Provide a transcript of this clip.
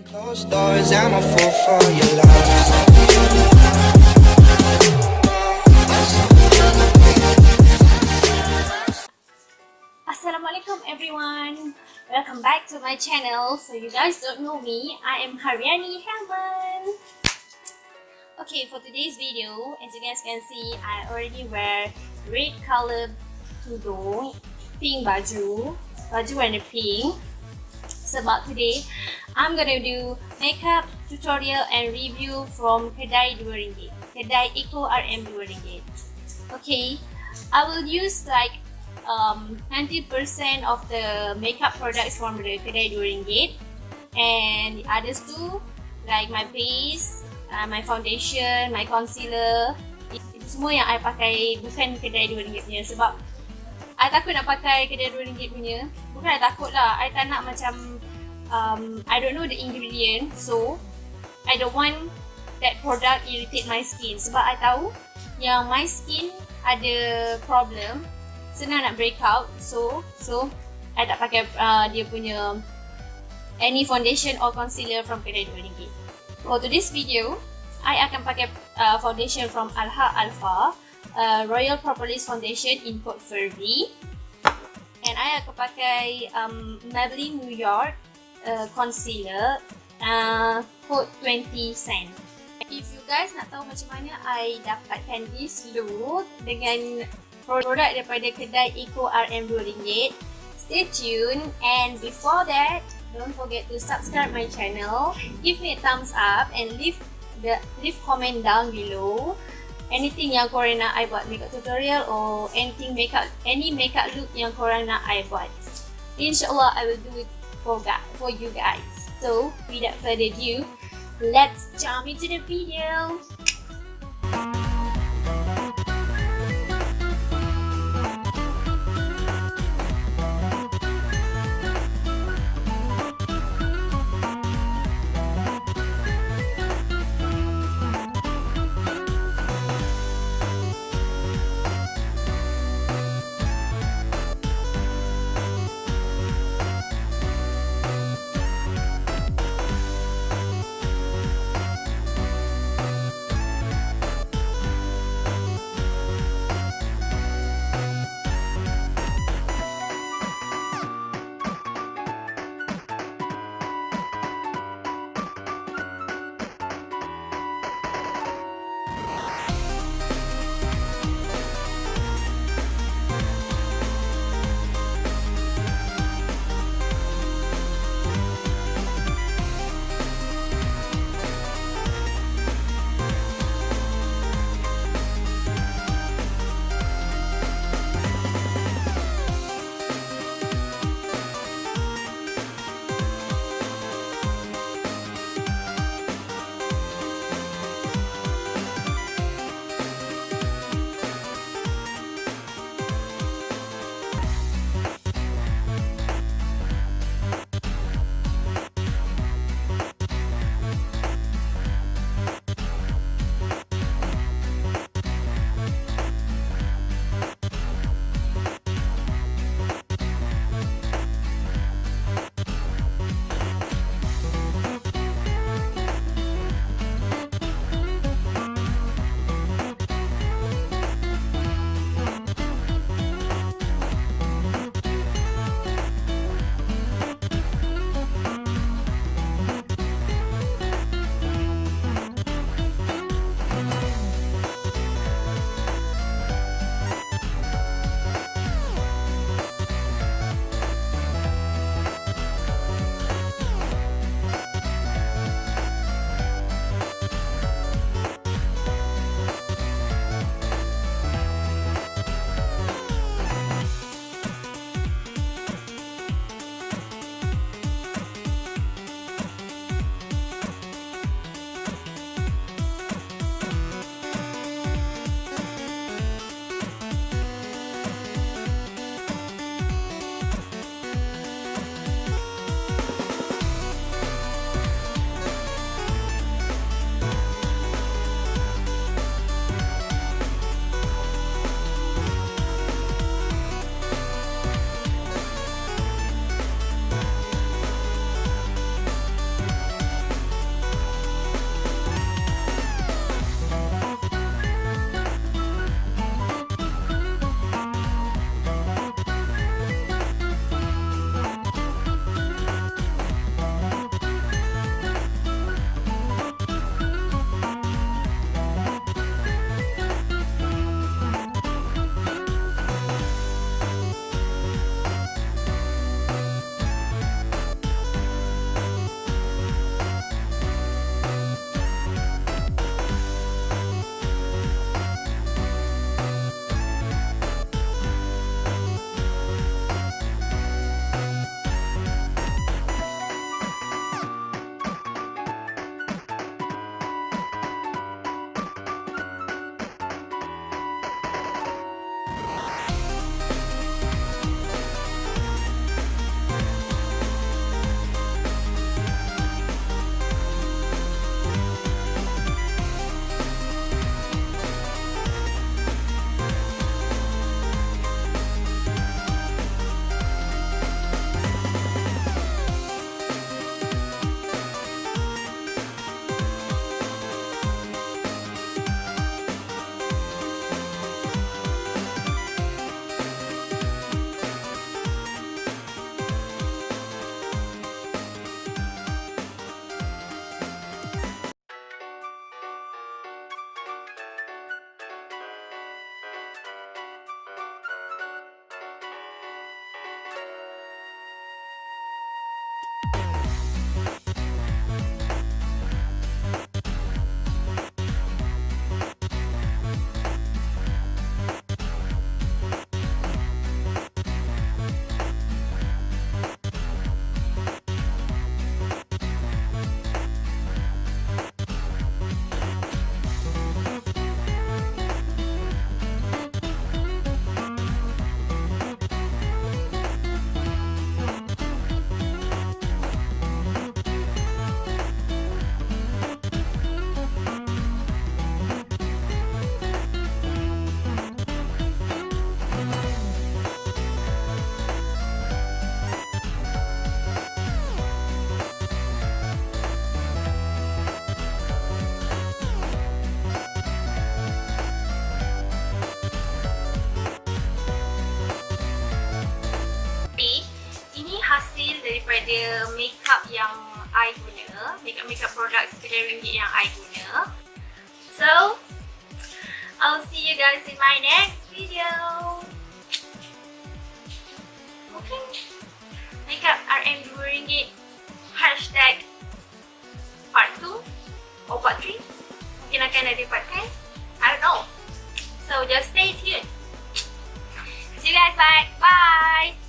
Closed doors, I'm a fool for your love. Assalamualaikum everyone, welcome back to my channel. So you guys don't know me, I am Haryani Helman. Okay, for today's video, as you guys can see, I already wear red color tudung, pink baju warna pink. Sebab today I'm gonna do makeup tutorial and review from kedai RM2, kedai Eco RM2. Okay, I will use like 90% of the makeup products from the kedai RM2, and the others too, like my base, my foundation, my concealer. Itu semua yang I pakai bukan kedai RM2 punya, sebab I takut nak pakai kedai RM2 punya. Bukan I takut lah, I tak nak macam I don't know the ingredient, so I don't want that product irritate my skin. Sebab I tahu yang my skin ada problem, senang nak break out. So I tak pakai dia punya any foundation or concealer from kedai RM2. For today's video, I akan pakai foundation from Alpha Royal Propolis Foundation in code Furby, and I akan pakai Maybelline New York concealer code 20 cent. If you guys nak tahu macam mana I dapatkan this look dengan produk daripada kedai Eco RM2, stay tuned. And before that, don't forget to subscribe my channel, give me a thumbs up, and leave comment down below anything yang korang nak I buat makeup tutorial or any makeup look yang korang nak I buat. InsyaAllah I will do it for you guys. So without further ado, let's jump into the video. daripada makeup yang I guna, makeup products RM2 yang I guna. So, I'll see you guys in my next video. Okay, makeup RM2 hashtag part 2 or part 3. Mungkin akan ada part 10. I don't know. So just stay tuned. See you guys back. Bye.